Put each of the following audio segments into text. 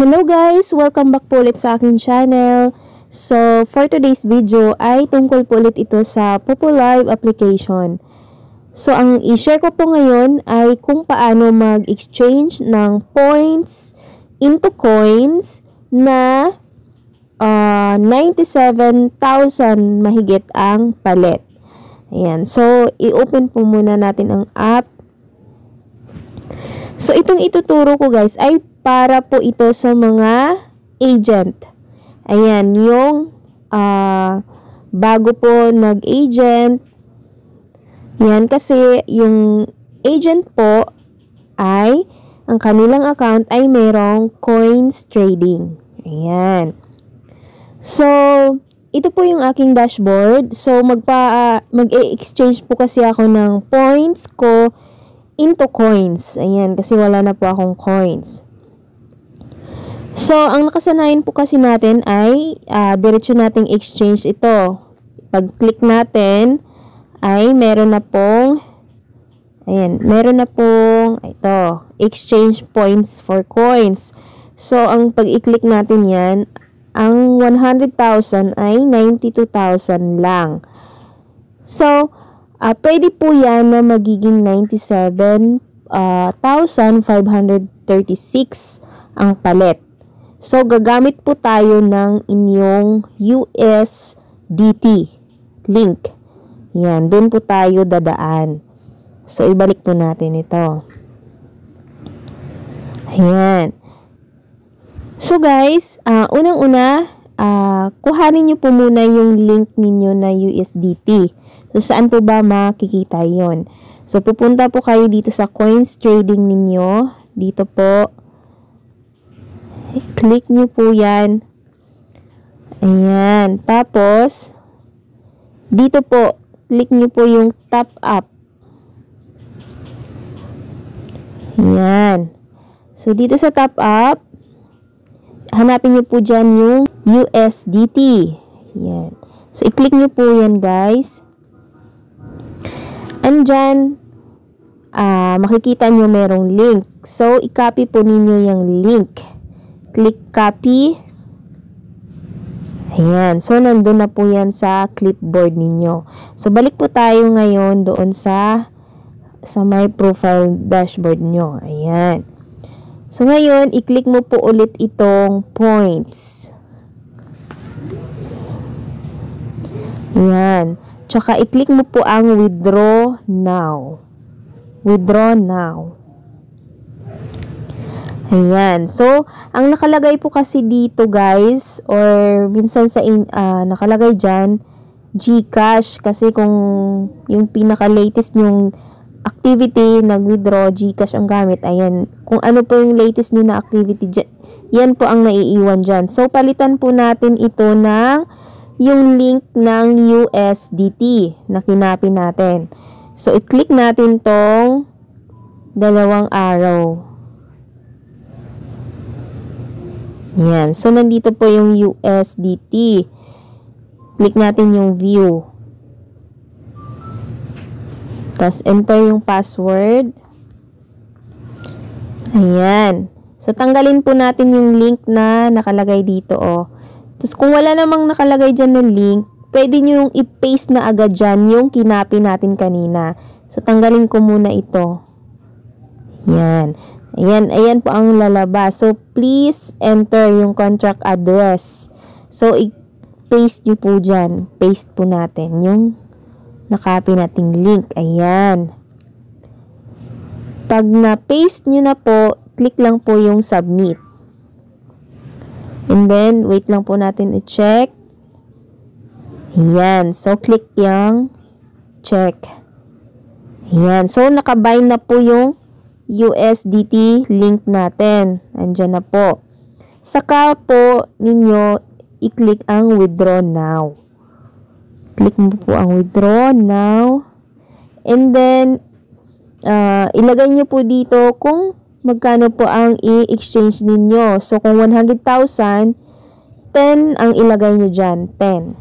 Hello guys! Welcome back po ulit sa aking channel. So, for today's video ay tungkol po ulit ito sa PupuLive application. So, ang i-share ko po ngayon ay kung paano mag-exchange ng points into coins na 97,000 mahigit ang palit. Ayan. So, i-open po muna natin ang app. So, itong ituturo ko guys ay para po ito sa mga agent. Ayan, yung bago po nag-agent. Yan, kasi yung agent po ay, ang kanilang account ay mayroong coins trading. Ayan. So, ito po yung aking dashboard. So, mag-exchange po kasi ako ng points ko into coins. Ayan, kasi wala na po akong coins. So, ang nakasanayan po kasi natin ay diretso nating exchange ito. Pag-click natin, ay meron na pong ito, exchange points for coins. So, ang pag-i-click natin yan, ang 100,000 ay 92,000 lang. So, pwede po yan na magiging 97,536 ang palit. So, gagamit po tayo ng inyong USDT link. Yan, dun po tayo dadaan. So, ibalik po natin ito. Ayan. So, guys, unang-una, kuhanin nyo po muna yung link ninyo na USDT. So, saan po ba makikita yon? So, pupunta po kayo dito sa coins trading ninyo. Dito po. Click nyo po yan. Ayan. Tapos, dito po, click nyo po yung top up. Ayan. So, dito sa top up, hanapin nyo po dyan yung USDT. Ayan. So, i-click nyo po yan, guys. Andyan, makikita nyo merong link. So, i-copy po ninyo yung link. Click copy. Ayan. So, nandun na po yan sa clipboard ninyo. So, balik po tayo ngayon doon sa my profile dashboard nyo. Ayan. So, ngayon, i-click mo po ulit itong points. Ayan. Tsaka, i-click mo po ang withdraw now. Withdraw now. Ayan. So, ang nakalagay po kasi dito guys, or minsan sa nakalagay dyan, GCash. Kasi kung yung pinaka-latest yung activity, nag-withdraw, GCash ang gamit. Ayan. Kung ano po yung latest nyo na activity dyan, yan po ang naiiwan dyan. So, palitan po natin ito ng yung link ng USDT na kinapin natin. So, i-click natin tong dalawang arrow. Yan. So, nandito po yung USDT. Click natin yung view. Tapos, enter yung password. Ayan. So, tanggalin po natin yung link na nakalagay dito, oh. Tapos, kung wala namang nakalagay dyan ng link, pwede nyo yung i-paste na agad dyan yung kinapi natin kanina. So, tanggalin ko muna ito. Yan. Ayan po ang lalabas. So, please enter yung contract address. So, i-paste nyo po dyan. Paste po natin yung nakopy nating link. Ayan. Pag na-paste nyo na po, click lang po yung submit. And then, wait lang po natin i-check. Ayan. So, click yung check. Ayan. So, nakabind na po yung USDT link natin. Andyan na po. Saka po ninyo i-click ang withdraw now. Click mo po ang withdraw now. And then, ilagay nyo po dito kung magkano po ang i-exchange ninyo. So, kung 100,000, 10 ang ilagay nyo dyan. 10.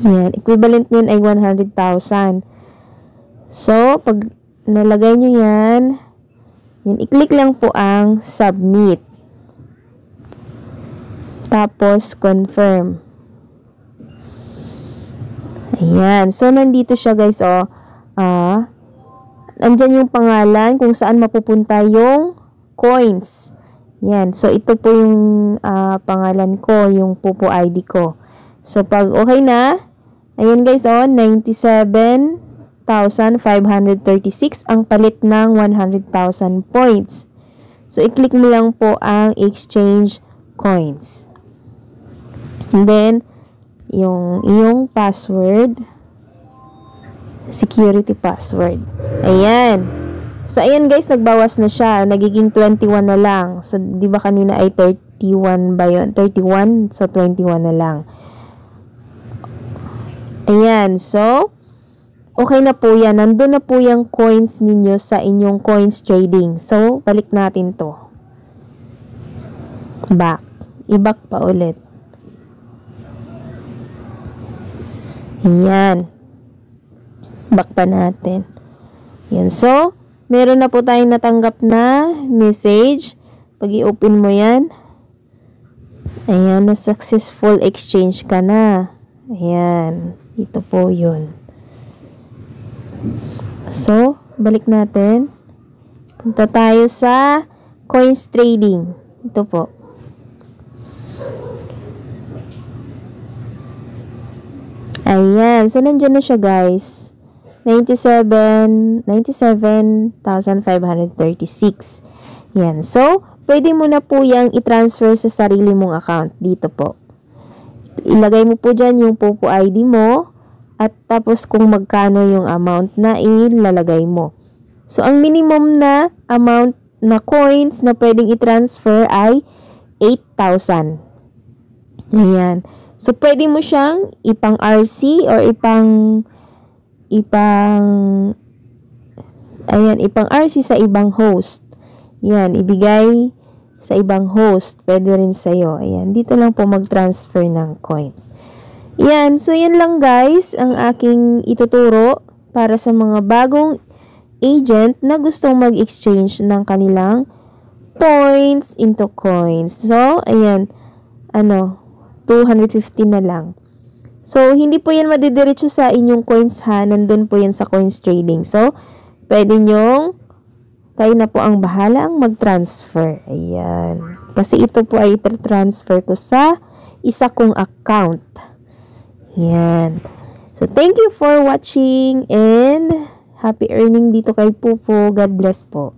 Yan. Equivalent nyan ay 100,000. So, pag nalagay nyo yan, i-click lang po ang submit. Tapos, confirm. Ayan. So, nandito siya guys, oh. Andyan yung pangalan kung saan mapupunta yung coins. Yan. So, ito po yung pangalan ko, yung Pupo ID ko. So, pag okay na, ayan guys, oh, 97,536 ang palit ng 100,000 points. So, i-click mo lang po ang exchange coins. And then, yung iyong password, security password. Ayan. So, ayan guys, nagbawas na siya. Nagiging 21 na lang. So, di ba kanina ay 31 ba yun? 31. So, 21 na lang. Ayan. So, okay na po yan. Nandun na po yung coins ninyo sa inyong coins trading. So, balik natin to. Back. I-back pa ulit. Ayan. Back pa natin. Yan. So, meron na po tayong natanggap na message. Pag i-open mo yan. Ayan, na successful exchange ka na. Ayan. Ito po yun. So, balik natin. Punta tayo sa coins trading. Ito po. Ayan. So, nandyan na siya guys. 97,536. Yan. So, pwede mo na po yung i-transfer sa sarili mong account. Dito po. Ilagay mo po dyan yung Pupo ID mo. At tapos kung magkano yung amount na ilalagay mo. So, ang minimum na amount na coins na pwedeng i-transfer ay 8,000. Ayan. So, pwede mo siyang ipang RC or ipang RC sa ibang host. Yan, ibigay sa ibang host. Pwede rin sa'yo. Ayan, dito lang po mag-transfer ng coins. Yan, so yan lang guys ang aking ituturo para sa mga bagong agent na gustong mag-exchange ng kanilang points into coins. So, ayan, 250 na lang. So, hindi po yan madidiretso sa inyong coins ha. Nandun po yan sa coins trading. So, pwede nyong, kayo na po ang bahala ang mag-transfer. Ayan. Kasi ito po ay transfer ko sa isa kong account. Ayan. So, thank you for watching and happy earning dito kay Pupo. God bless po.